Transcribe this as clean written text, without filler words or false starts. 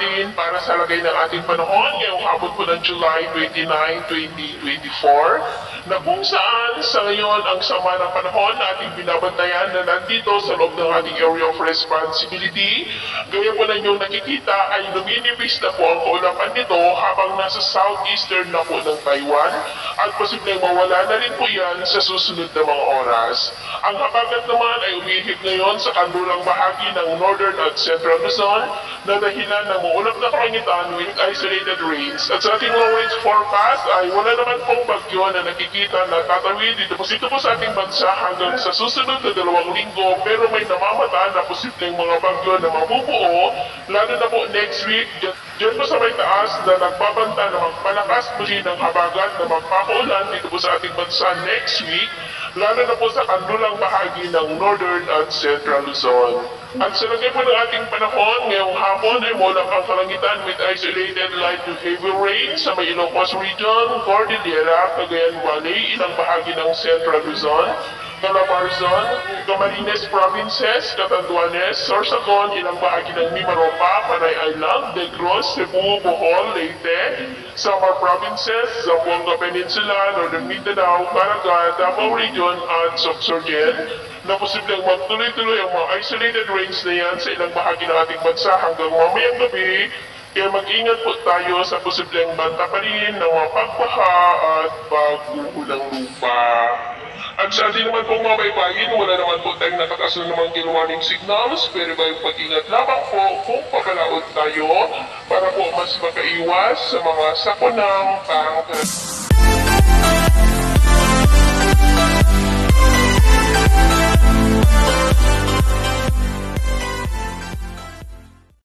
natin para sa lagay ng ating panahon ngayong hapon po ng July 29, 2024 na kung saan sa ngayon ang sama ng panahon na ating binabantayan na nandito sa loob ng ating area of responsibility. Gaya po na inyong nakikita ay luminipis na po ang kaulapan nito habang nasa southeastern na po ng Taiwan at posibleng mawala na rin po yan sa susunod na mga oras. Ang habagat naman ay umihip ngayon sa kanlulang bahagi ng northern at central Luzon na dahilan ng maulap na kalangitan with isolated rains. At sa ating long-range forecast ay wala naman pong bagyo na nakikita na tatawid dito po sa ating bansa hanggang sa susunod na 2 linggo, pero may namamata na posibleng mga bagyo na mabubuo lalo na po next week dyan po sa may taas na nagbabanta na magpalakas muli ng habagat na magpapaulan dito po sa ating bansa next week, lalo na po sa kanlulang bahagi ng northern at central Luzon. At sa lagay po ng ating panahon, ngayong hapon ay mulak ang kalangitan with isolated light to heavy rain sa may Ilocos Region, Cordillera, Cagayan Valley, ilang bahagi ng central Luzon, Calabarzon, Camarines Provinces, Catanduanes, Sorsogon, ilang bahagi ng Mimaropa, Panay Island, Negros, Cebu, Bohol, Leyte, Samar Provinces, Zamboanga Peninsula, Northern Mindanao, Caraga, Davao Region, at Sorsogon, na posibleng magtuloy-tuloy ang mga isolated rains na yan sa ilang bahagi ng ating bansa hanggang mamayang gabi. Kaya mag-ingat po tayo sa posibleng banta pa rin ng mga pagbaha at paghuhulang lupa. At sa ating naman pong mga baybayin, wala naman po tayong nakataas na namang warning signals, pero may pag-ingat lamang po kung papalaot tayo para po mas makaiwas sa mga sakunang pang